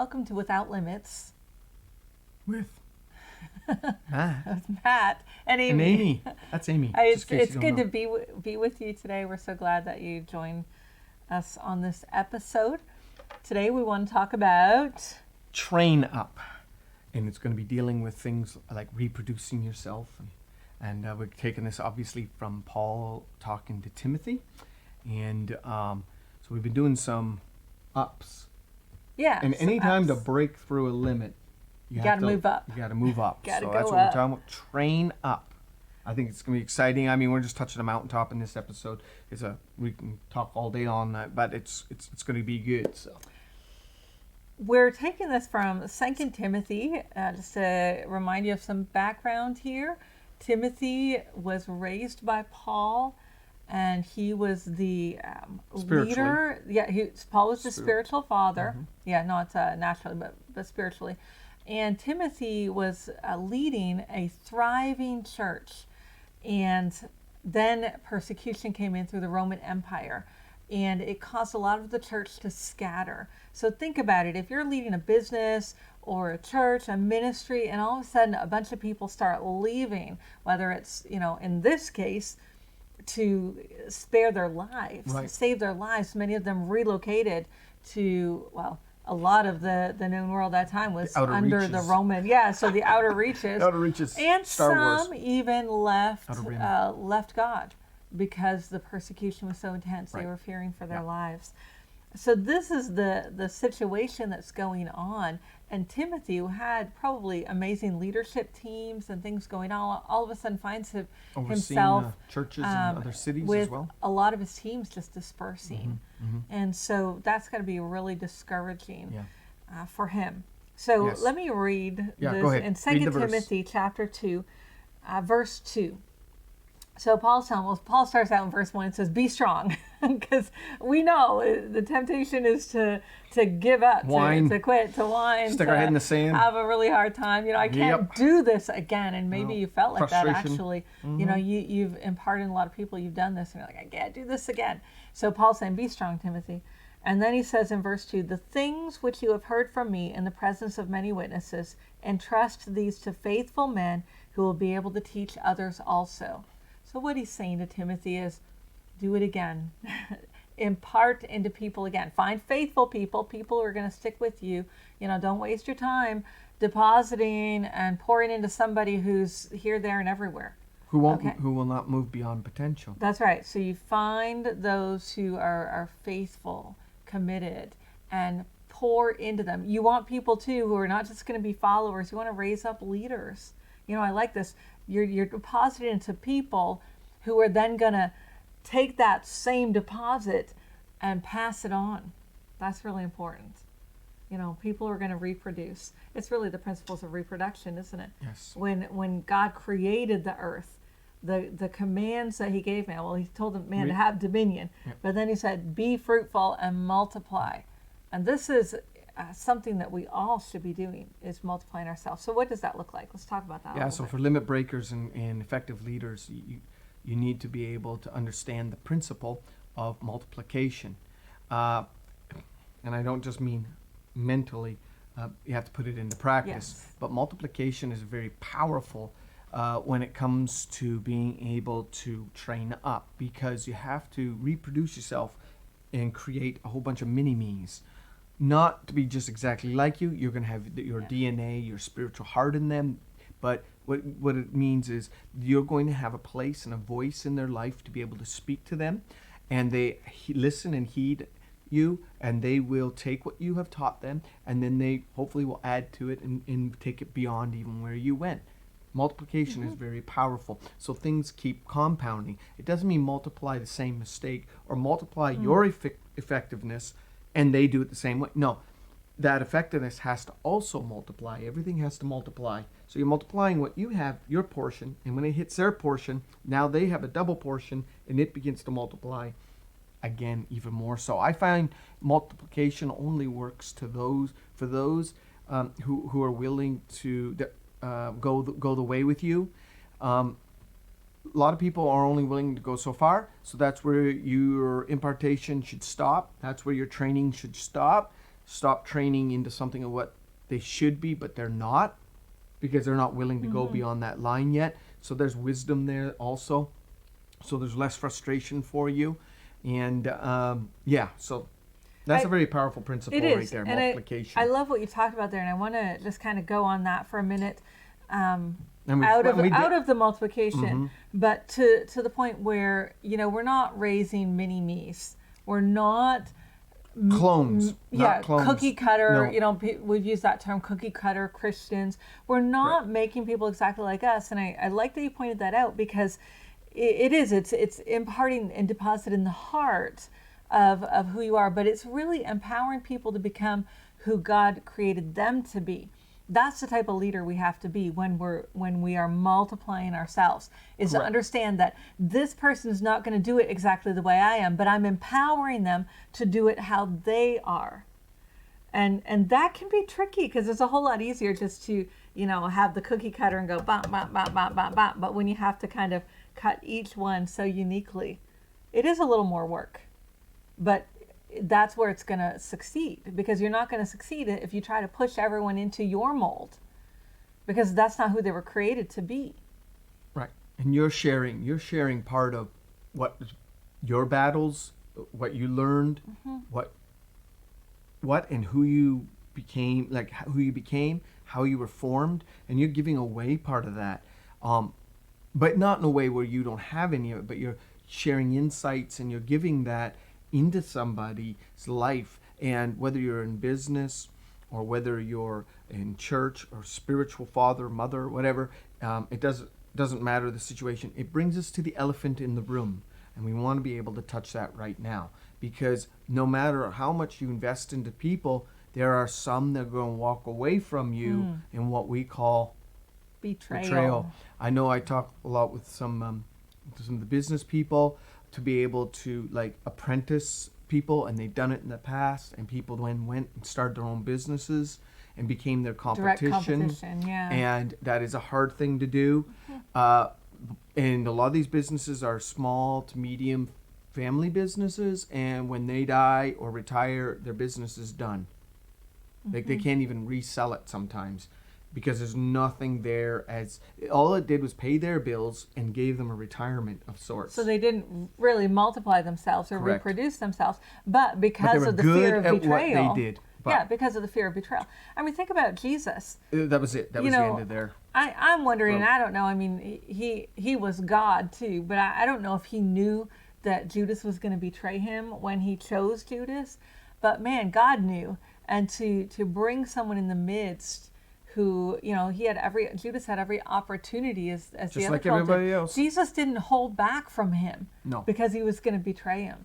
Welcome to Without Limits. With Matt. With Matt and Amy. And Amy. That's Amy. It's good to be with you today. We're so glad that you joined us on this episode. Today we want to talk about train up. And it's going to be dealing with things like reproducing yourself. And we're taking this obviously from Paul talking to Timothy. And so we've been doing some ups. Yeah. And any time to break through a limit, you got to move up. You got to move up. Got to so go that's what up. we're talking about. Train up. I think it's going to be exciting. I mean, we're just touching a mountaintop in this episode. We can talk all day on that, but it's going to be good. So we're taking this from 2 Timothy. Just to remind you of some background here. Timothy was raised by Paul, and he was the leader. Yeah, Paul was the spiritual father. Mm-hmm. Yeah, not naturally, but spiritually. And Timothy was leading a thriving church. And then persecution came in through the Roman Empire. And it caused a lot of the church to scatter. So think about it. If you're leading a business or a church, a ministry, and all of a sudden a bunch of people start leaving, whether it's, in this case, to spare their lives, right, save their lives. Many of them relocated to, a lot of the known world at that time was under reaches. The Roman, so the outer reaches. Outer reaches. And Star some Wars. Even left God because the persecution was so intense. Right. They were fearing for their lives. So this is the situation that's going on. And Timothy, who had probably amazing leadership teams and things going on, all of a sudden finds himself churches in other cities with as well. A lot of his teams just dispersing. Mm-hmm. And so that's got to be really discouraging for him. So let me read this in 2 Timothy chapter 2, verse 2. So Paul starts out in verse 1 and says, be strong, because we know the temptation is to give up, to quit, to whine, stick our head in the sand, have a really hard time. I can't do this again. And maybe you felt like that actually. Mm-hmm. You've imparted in a lot of people, you've done this, and you're like, I can't do this again. So Paul's saying, be strong, Timothy. And then he says in verse 2, the things which you have heard from me in the presence of many witnesses, entrust these to faithful men who will be able to teach others also. So what he's saying to Timothy is, do it again. Impart into people again. Find faithful people who are going to stick with you. Don't waste your time depositing and pouring into somebody who's here, there, and everywhere. Who will not move beyond potential. That's right. So you find those who are faithful, committed, and pour into them. You want people too who are not just going to be followers. You want to raise up leaders. I like this. You're depositing into people who are then going to take that same deposit and pass it on. That's really important. People are going to reproduce. It's really the principles of reproduction, isn't it? Yes. When God created the earth, the commands that he gave man, he told the man to have dominion, but then he said, be fruitful and multiply. And this is something that we all should be doing, is multiplying ourselves. So what does that look like? Let's talk about that. Yeah, so for limit breakers and effective leaders, you need to be able to understand the principle of multiplication. And I don't just mean mentally, you have to put it into practice. Yes. But multiplication is very powerful when it comes to being able to train up, because you have to reproduce yourself and create a whole bunch of mini-me's. Not to be just exactly like you. You're going to have your DNA, your spiritual heart in them. But what it means is you're going to have a place and a voice in their life to be able to speak to them. And they listen and heed you. And they will take what you have taught them. And then they hopefully will add to it and take it beyond even where you went. Multiplication is very powerful. So things keep compounding. It doesn't mean multiply the same mistake or multiply your effectiveness and they do it the same way. No, that effectiveness has to also multiply. Everything has to multiply. So you're multiplying what you have, your portion, and when it hits their portion, now they have a double portion, and it begins to multiply again even more. So I find multiplication only works for those who are willing to go the way with you. A lot of people are only willing to go so far, so that's where your impartation should stop. That's where your training should stop. stop training into something of what they should be, but they're not, because they're not willing to go beyond that line yet. So there's wisdom there also. So there's less frustration for you. And so that's a very powerful principle right there, and multiplication. I love what you talked about there, and I want to just kind of go on that for a minute. And out of the multiplication, but to the point where, you know, we're not raising mini me's. We're not clones. Not clones. Cookie cutter. No. You know, we've used that term, cookie cutter Christians. We're not making people exactly like us, and I like that you pointed that out, because it's imparting and depositing the heart of who you are, but it's really empowering people to become who God created them to be. That's the type of leader we have to be when we are multiplying ourselves, is to understand that this person is not going to do it exactly the way I am, but I'm empowering them to do it how they are. And that can be tricky, because it's a whole lot easier just to, you know, have the cookie cutter and go bop, bop, bop, bop, bop, bop. But when you have to kind of cut each one so uniquely, it is a little more work. But that's where it's going to succeed, because you're not going to succeed if you try to push everyone into your mold, because that's not who they were created to be. Right. And you're sharing part of what your battles, what you learned, what and who you became, like who you became, how you were formed, and you're giving away part of that. But not in a way where you don't have any of it, but you're sharing insights and you're giving that into somebody's life. And whether you're in business or whether you're in church or spiritual father, mother, whatever, it doesn't matter the situation. It brings us to the elephant in the room, and we want to be able to touch that right now, because no matter how much you invest into people, there are some that are going to walk away from you in what we call betrayal. I know I talk a lot with some of the business people, to be able to like apprentice people, and they've done it in the past, and people then went and started their own businesses and became their competition. Direct competition, yeah. And that is a hard thing to do. And a lot of these businesses are small to medium family businesses, and when they die or retire, their business is done. Like they can't even resell it sometimes, because there's nothing there. As all it did was pay their bills and gave them a retirement of sorts. So they didn't really multiply themselves or Correct. reproduce themselves, but because of the fear of betrayal. What they did. Yeah, because of the fear of betrayal. I mean, think about Jesus. That was it. That was the end of their. I'm wondering, and I don't know, I mean, he was God too, but I don't know if he knew that Judas was going to betray him when he chose Judas. But man, God knew. And to bring someone in the midst who, you know, Judas had every opportunity as Just the other like everybody did. else. Jesus didn't hold back from him. No. Because he was going to betray him.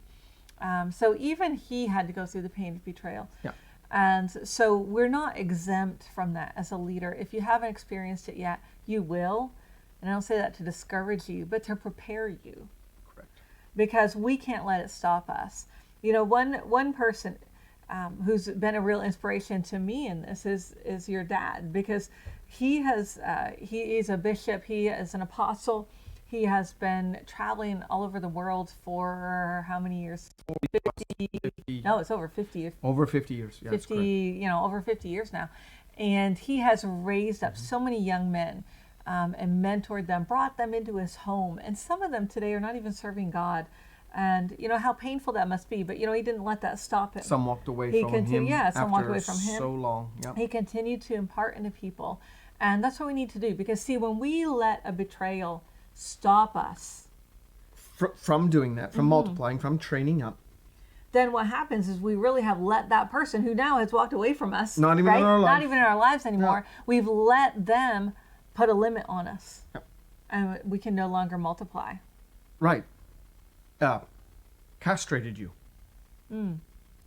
So even he had to go through the pain of betrayal. Yeah. And so we're not exempt from that as a leader. If you haven't experienced it yet, you will. And I don't say that to discourage you, but to prepare you. Correct. Because we can't let it stop us. You know, one person who's been a real inspiration to me in this is your dad, because he is a bishop, he is an apostle. He has been traveling all over the world for how many years? 50. No, it's over 50. Over 50 years. Yeah, 50, you know, over 50 years now. And he has raised up so many young men and mentored them, brought them into his home. And some of them today are not even serving God. And you know how painful that must be. But you know, he didn't let that stop him. Some walked away from him. Yeah, some walked away after from him. So long. Yep. He continued to impart into people. And that's what we need to do. Because see, when we let a betrayal stop us from doing that, from multiplying, from training up, then what happens is we really have let that person who now has walked away from us, not even in our lives, not even in our lives anymore, we've let them put a limit on us. Yep. And we can no longer multiply. Right. Castrated you.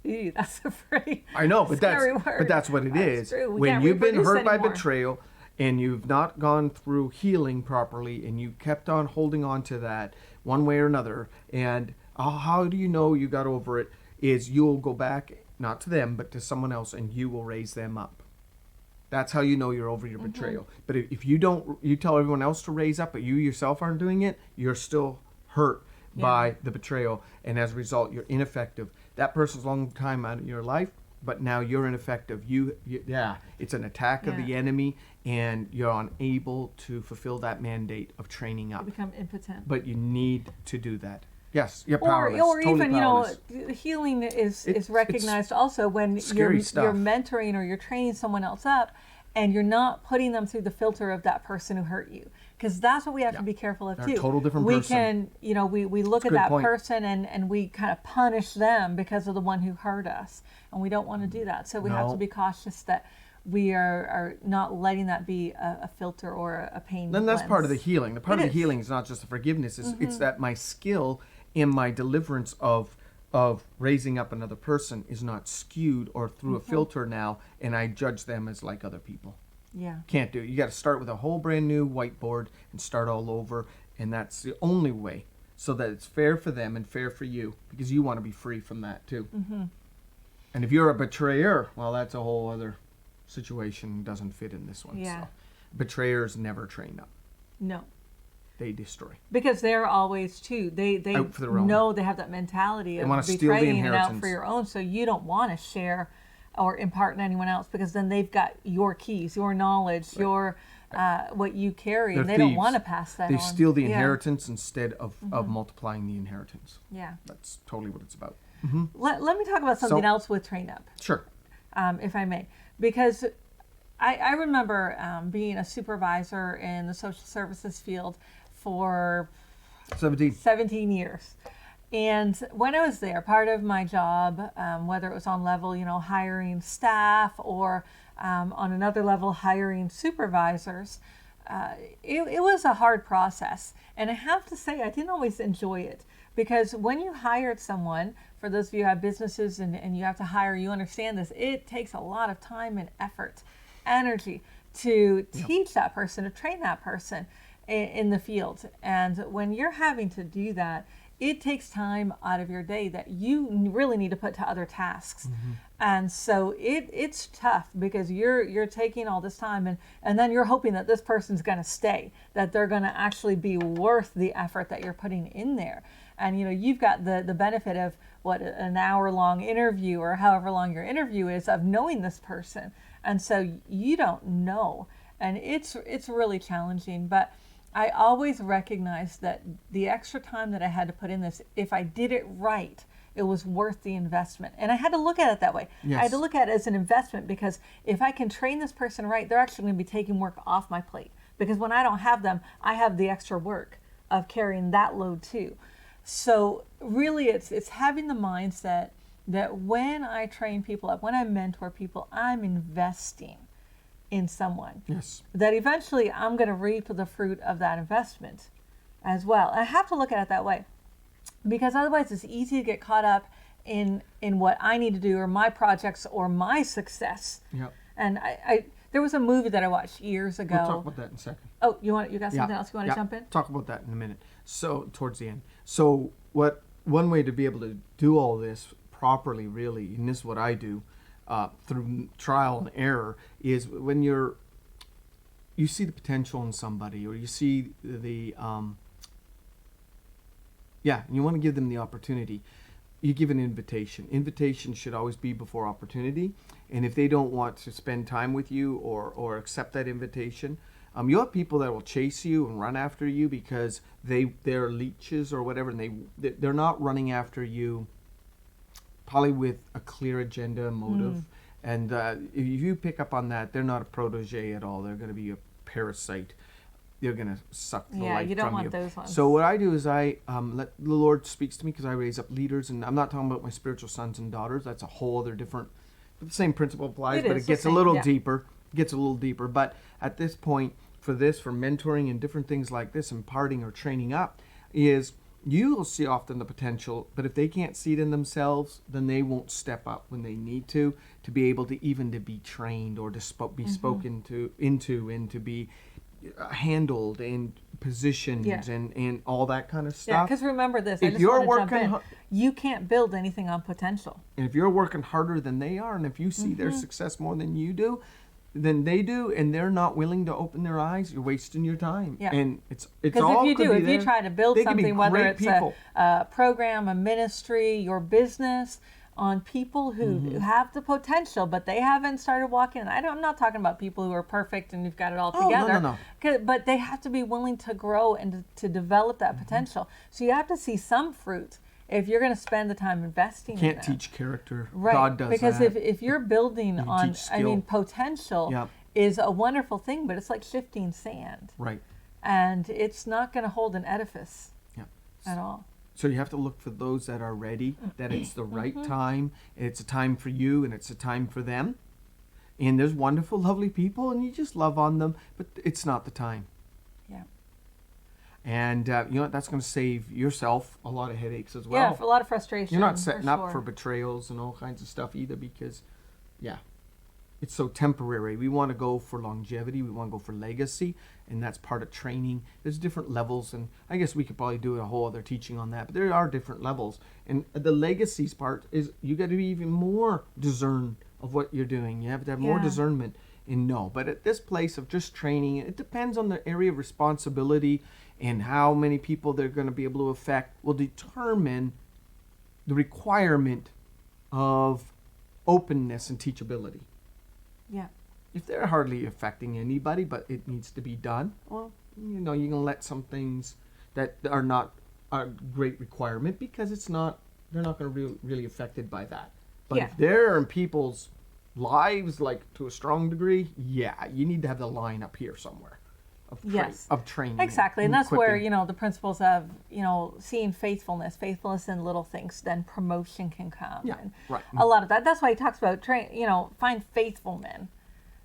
Ew, that's a pretty I know, but that's what it is. True. When you've been hurt by anymore. betrayal and you've not gone through healing properly, and you kept on holding on to that one way or another, and how do you know you got over it? Is you'll go back, not to them, but to someone else, and you will raise them up. That's how you know you're over your betrayal. But if you don't, you tell everyone else to raise up, but you yourself aren't doing it, you're still hurt by the betrayal, and as a result, you're ineffective. That person's a long time out of your life, but now you're ineffective. It's an attack of the enemy, and you're unable to fulfill that mandate of training up. You become impotent. But you need to do that. Yes, you're Or powerless. even, powerless. healing is recognized also when you're mentoring or you're training someone else up, and you're not putting them through the filter of that person who hurt you. Because that's what we have to be careful of, They're too. a total different person. We can, we look at that person and we kind of punish them because of the one who hurt us. And we don't want to do that. So we have to be cautious that we are not letting that be a filter or a pain. Then that's part of the healing. The part of the healing is not just the forgiveness. It's that my skill in my deliverance of raising up another person is not skewed or through a filter now, and I judge them as like other people. Yeah. Can't do it. You got to start with a whole brand new whiteboard and start all over, and that's the only way, so that it's fair for them and fair for you, because you want to be free from that too. And if you're a betrayer, well, that's a whole other situation. Doesn't fit in this one. Yeah. So. Betrayers never train up. No. They destroy. Because they're always too. They out for their own. know they have that mentality of betraying and out for your own. So you don't want to share or impart to anyone else, because then they've got your keys, your knowledge, your what you carry, and they don't want to pass that on. They steal the inheritance instead of multiplying the inheritance. Yeah. That's totally what it's about. Let me talk about something else with Train Up. Sure. If I may. Because I remember being a supervisor in the social services field for 17 years. And when I was there, part of my job, whether it was on level, hiring staff, or on another level, hiring supervisors, it was a hard process. And I have to say, I didn't always enjoy it, because when you hired someone, for those of you who have businesses and you have to hire, you understand this, it takes a lot of time and effort, energy to teach that person, to train that person in the field. And when you're having to do that, it takes time out of your day that you really need to put to other tasks. And so it's tough, because you're taking all this time and then you're hoping that this person's going to stay, that they're going to actually be worth the effort that you're putting in there. And you've got the benefit of an hour-long interview, or however long your interview is, of knowing this person. And so you don't know, and it's really challenging. But I always recognized that the extra time that I had to put in this, if I did it right, it was worth the investment. And I had to look at it that way. Yes. I had to look at it as an investment, because if I can train this person right, they're actually going to be taking work off my plate. Because when I don't have them, I have the extra work of carrying that load too. So really it's having the mindset that when I train people up, when I mentor people, I'm investing in someone. Yes. That eventually I'm going to reap the fruit of that investment as well. I have to look at it that way, because otherwise it's easy to get caught up in what I need to do, or my projects, or my success. Yep. And I there was a movie that I watched years ago. We'll talk about that in a second. Oh, you got something else you want to jump in? Talk about that in a minute. So towards the end. So one way to be able to do all this properly, really, and this is what I do through trial and error, is when you see the potential in somebody, or you see the and you want to give them the opportunity. You give an invitation. Invitation should always be before opportunity. And if they don't want to spend time with you or accept that invitation, you'll have people that will chase you and run after you because they're leeches or whatever, and they're not running after you probably with a clear agenda, motive. And if you pick up on that, they're not a protege at all. They're going to be a parasite. They're going to suck the life from you. Yeah, you don't want those ones. So what I do is I let the Lord speaks to me, because I raise up leaders, and I'm not talking about my spiritual sons and daughters. That's a whole other different, but the same principle applies, but it gets a little deeper. It gets a little deeper. But at this point, for mentoring and different things like this, imparting or training up, is you will see often the potential, but if they can't see it in themselves, then they won't step up when they need to be able to even to be trained, or to be spoken into and to be handled and positioned and all that kind of stuff. Yeah, because remember this, if you're working, you can't build anything on potential. And if you're working harder than they are, and if you see their success more than you do, than they do, and they're not willing to open their eyes, you're wasting your time. Yeah. And it's all because if you try to build something, whether it's a program, a ministry, your business, on people who have the potential, but they haven't started walking. And I'm not talking about people who are perfect and you've got it all together. No. But they have to be willing to grow and to develop that potential. So you have to see some fruit if you're going to spend the time investing in them. Can't teach character. Right. God does because that. if you're building You can on, teach skill. potential is a wonderful thing, but it's like shifting sand. Right. And it's not going to hold an edifice Yeah. at all. So you have to look for those that are ready, that it's the right time, it's a time for you and it's a time for them. And there's wonderful, lovely people and you just love on them, but it's not the time. Yeah. And you know what, that's going to save yourself a lot of headaches as well. Yeah, for a lot of frustration. You're not setting up for sure. betrayals and all kinds of stuff either because, it's so temporary. We want to go for longevity. We want to go for legacy, and that's part of training. There's different levels, and I guess we could probably do a whole other teaching on that, but there are different levels. And the legacies part is you got to be even more discerned of what you're doing. You have to have more discernment and know. But at this place of just training, it depends on the area of responsibility and how many people they're going to be able to affect will determine the requirement of openness and teachability. Yeah. If they're hardly affecting anybody, but it needs to be done, well, you know, you can let some things that are not a great requirement because they're not going to really affected by that. But if they're in people's lives, like to a strong degree, you need to have the line up here somewhere of training. Exactly. And that's where, the principles of, seeing faithfulness in little things, then promotion can come. Yeah, and right. A lot of that. That's why he talks about, find faithful men,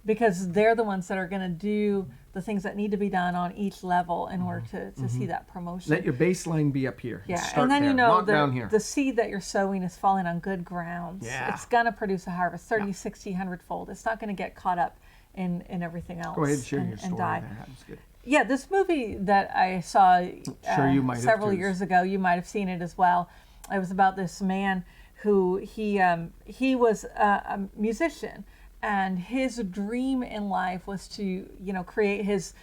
because they're the ones that are going to do the things that need to be done on each level in order to see that promotion. Let your baseline be up here. Yeah, Start and then there, not down here. the seed that you're sowing is falling on good grounds. Yeah. It's going to produce a harvest, 30, 60, 100-fold. It's not going to get caught up in everything else. Go ahead and share your story. Die. That was good. Yeah, this movie that I saw you might have several too. years ago, you might have seen it as well. It was about this man who he was a musician, and his dream in life was to create his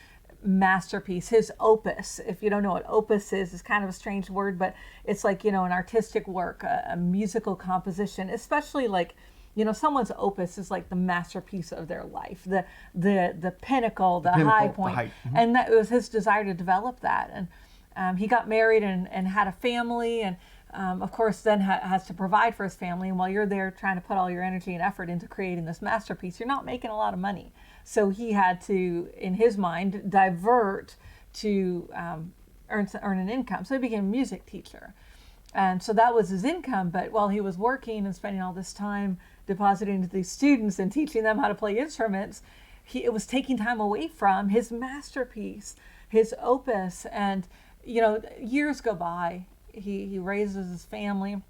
masterpiece, his opus. If you don't know what opus is, it's kind of a strange word, but it's like an artistic work, a musical composition, especially like. Someone's opus is like the masterpiece of their life, the pinnacle, the high point. Mm-hmm. And that was his desire to develop that. And he got married and had a family, and of course then has to provide for his family. And while you're there trying to put all your energy and effort into creating this masterpiece, you're not making a lot of money. So he had to, in his mind, divert to earn an income. So he became a music teacher. And so that was his income. But while he was working and spending all this time depositing into these students and teaching them how to play instruments, it was taking time away from his masterpiece, his opus. And, years go by. He raises his family.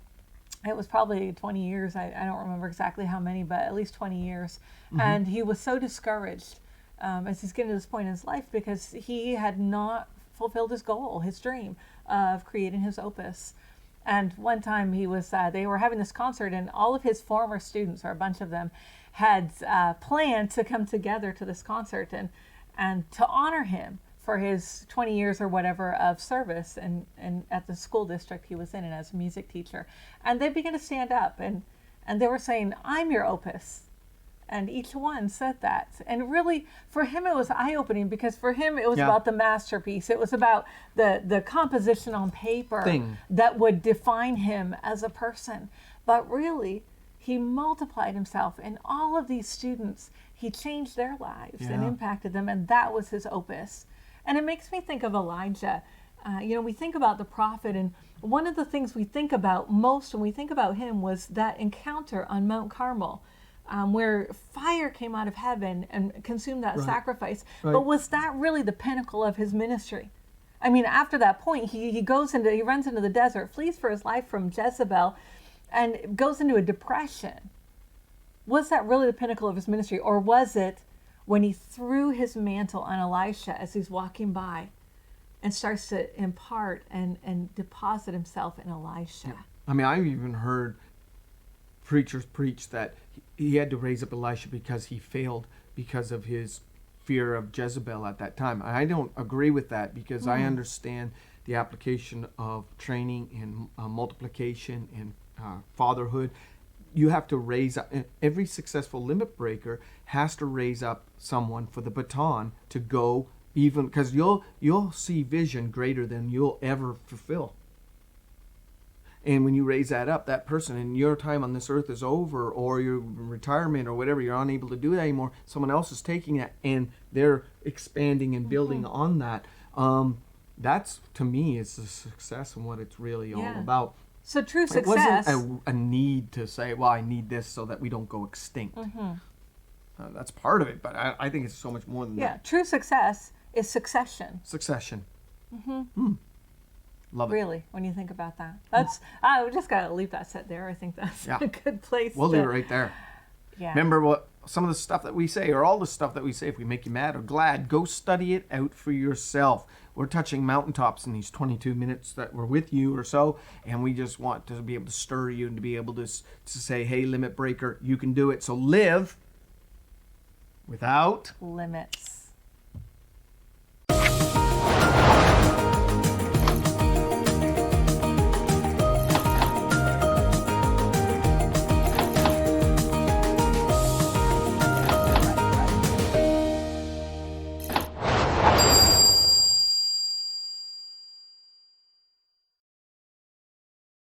It was probably 20 years. I don't remember exactly how many, but at least 20 years. Mm-hmm. And he was so discouraged as he's getting to this point in his life because he had not fulfilled his goal, his dream of creating his opus. And one time they were having this concert, and all of his former students, or a bunch of them, had planned to come together to this concert and to honor him for his 20 years or whatever of service and at the school district he was in and as a music teacher. And they began to stand up and they were saying, "I'm your opus." And each one said that. And really, for him, it was eye-opening because for him, it was about the masterpiece. It was about the composition on paper that would define him as a person. But really, he multiplied himself. And all of these students, he changed their lives and impacted them. And that was his opus. And it makes me think of Elijah. We think about the prophet. And one of the things we think about most when we think about him was that encounter on Mount Carmel. Where fire came out of heaven and consumed that sacrifice. Right. But was that really the pinnacle of his ministry? I mean, after that point, he runs into the desert, flees for his life from Jezebel, and goes into a depression. Was that really the pinnacle of his ministry? Or was it when he threw his mantle on Elisha as he's walking by and starts to impart and deposit himself in Elisha? Yeah. I mean, I've even heard preachers preach that he had to raise up Elisha because he failed because of his fear of Jezebel at that time. I don't agree with that because I understand the application of training and multiplication and fatherhood you have to raise up. Every successful limit breaker has to raise up someone for the baton to go, even because you'll see vision greater than you'll ever fulfill. And when you raise that up, that person, and your time on this earth is over, or your retirement or whatever, you're unable to do that anymore, someone else is taking that and they're expanding and building on that. That's, to me, is the success and what it's really all about. So true It success. wasn't a need to say, well, I need this so that we don't go extinct. That's part of it, but I think it's so much more than that. True success is succession. Succession. Love it. Really, when you think about that. That's, I just got to leave that set there. I think that's a good place. We'll leave it right there. Yeah. Remember what some of the stuff that we say, or all the stuff that we say, if we make you mad or glad, go study it out for yourself. We're touching mountaintops in these 22 minutes that we're with you or so, and we just want to be able to stir you and to be able to say, hey, limit breaker, you can do it. So live without limits.